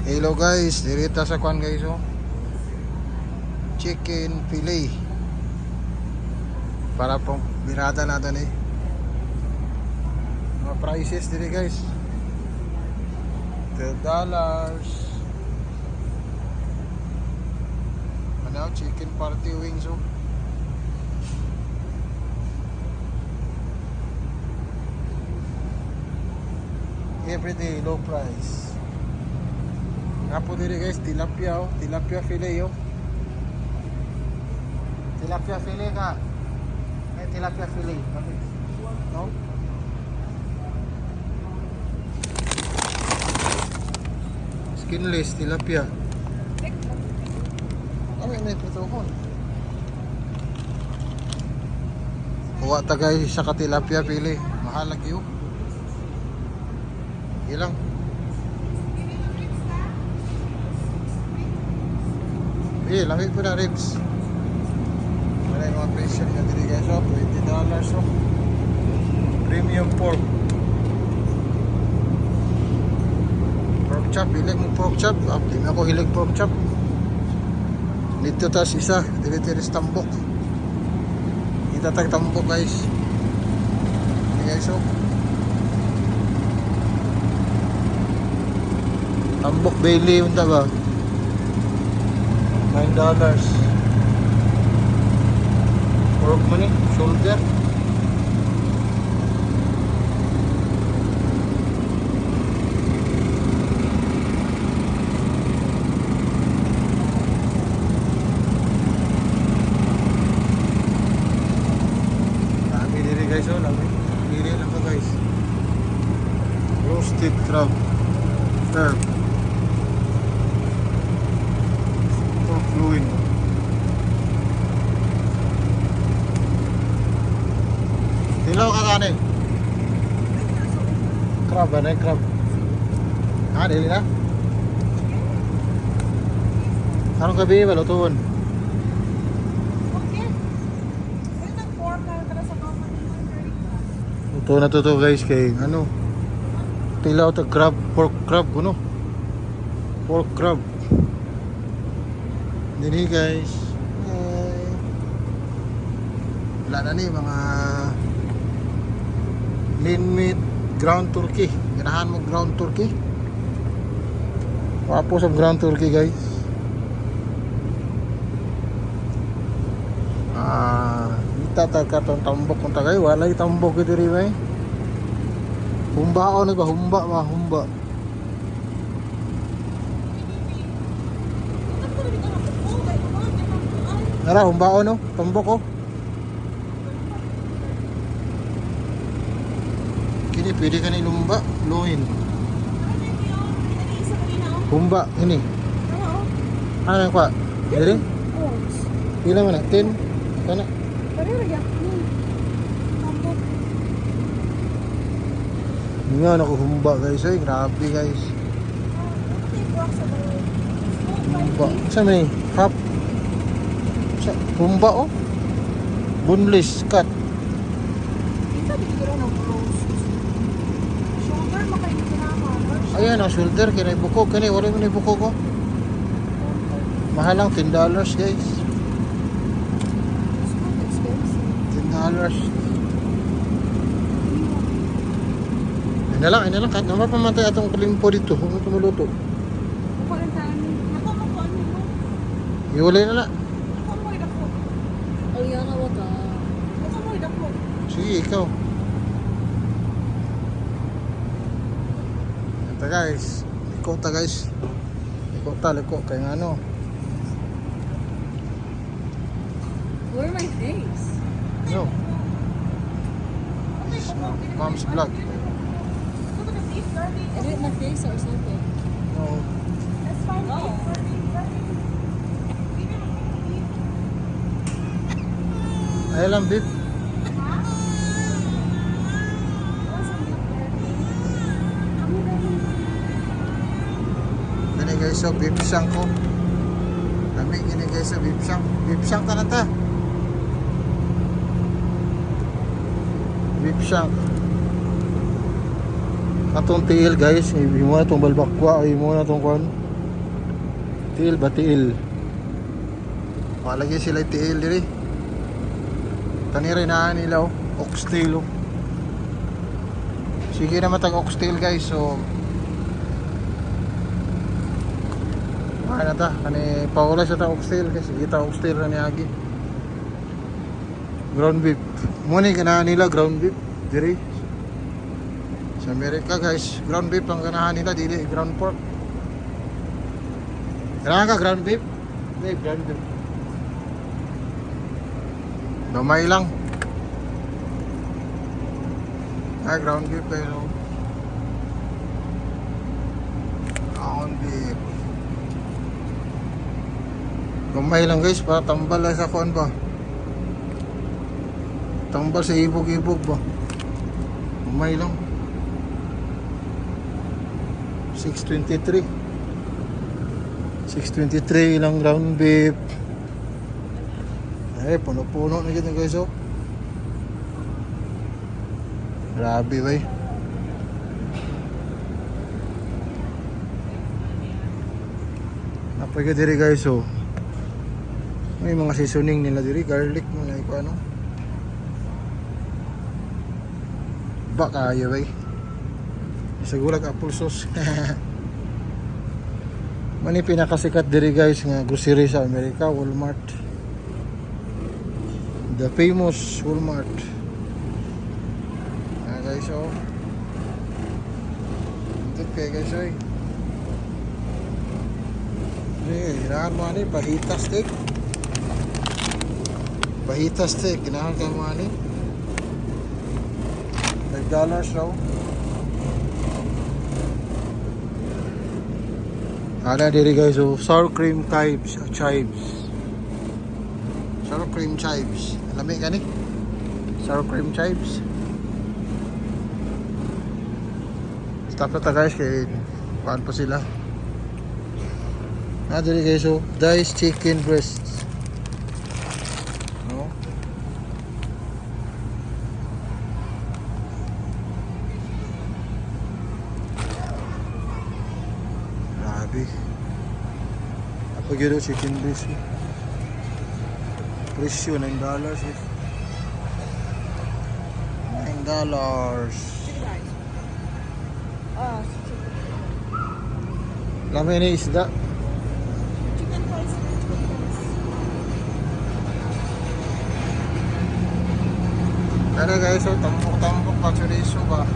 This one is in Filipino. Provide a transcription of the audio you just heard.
Hello guys, dirita sa kwan guys oh. Chicken fillet. Para pong birada natin eh. Mga prices dito guys. $12. Ano, chicken party wings oh. Everyday low price. Apo diri guys, tilapia oh, tilapia fillet oh. Tilapia fillet ka. May tilapia fillet. No? Skinless tilapia. May pituhon. Kuha tagay sa tilapia fillet. Mahal lagi oh. Ilang? Lamig po na ribs. Wala yung mga presyo na dito guys oh, $20 oh. Premium pork. Pork chop, hilig mo pork chop. Hindi na ako hilig pork chop. Dito tas isa, dito-tiris tambok. Itatag tambok guys. Hindi guys oh. Tambok Bailey, unta ba? $9. Pork money, shoulder. Lami diri guys oh, lami. Diri lang ka guys. Roasted crab. Herb. Fluid. Dilaw ka gani? Crab ba na crab? Dili na? Anong gabi ba lutuon? Luto na to guys kay ano? Tilaw to crab, pork crab kuno. Pork crab. Dini guys. Wala na ni mga lean meat, ground turkey. Ganahan mo ground turkey. Wapo sa ground turkey guys. Itatag katong tambok kung tagay. Walay tambok ito rin eh. Humba o na ba? Humba. Nara, humbao no? Tambok oh. Kini pwede ka ni lumba, luhin. Humba, ini. Ano kwa? Dili? Pila man na? 10? Kana? Nga ako humba guys ay, grabe guys. Humba. Saan man eh? Half? Humba oh. Boneless cut. Ayan ang shoulder, kinay bukog. Kinay wala mo na bukog oh. Mahal lang $10 guys. $10. Ayun na lang. Kahit naman pamatay atong kalimpo dito. Kung ito maluto. Iwalay na lang. Sige, ikaw. Ito guys. Liko ta guys. Liko. Kaya ano. Blur my face. No. Mom's vlog. Edit my face or something. No. That's fine. No. Ay lang beef. Gani guys so beef shank ko. Kami gini guys so beef shank. Beef shank ta na ta. Beef shank. Katong tiil guys, i mo na tong balbakwa, i mo na tong kwan. Tiil ba tiil? Malagay sila tiil diri. Taniri na nila oh, oxtail oh. Sige naman tag oxtail guys, so ano ta, kani paula sa ta oxtail kasi kita oxtail na niagi. Ground beef. Muni ganahan nila ground beef diri. Sa Amerika guys, ground beef ang ganahan nila dili ground pork. Ganahan ka ground beef? Hindi, ground beef. Gamay lang. Ah, ground beef pero ground beef. Gamay lang guys, para tambal lang sa kuan ba. Tambal sa ibog-ibog ba. Gamay lang. 623. 623 ilang ground beef. Eh, puno-puno na dyan guys oh. Grabe bay. Napay ka diri guys oh. May mga seasoning nila diri, garlic mo like ano. Baka ayo bay. Siguro apple sauce. Mani pinakasikat diri guys nga grocery sa Amerika, Walmart. The famous Walmart. Ah guys oh. Ito kaya guys oh. Ginahan mo ani, pahita steak. Pahita steak, ginahan ka mo ani. $5 raw. Ada diri guys oh, sour cream chives. Sour cream chives. Alam ka ni? Sour cream chives. Stop na ta guys kay paan pa sila. Diri guys oh, diced chicken breasts. No? Grabe. Apa gitu chicken breast eh. Presyo $9 eh. $9. Lama ini isda. Chicken fries. Ano guys, so tambok-tambok pa chorizo ba?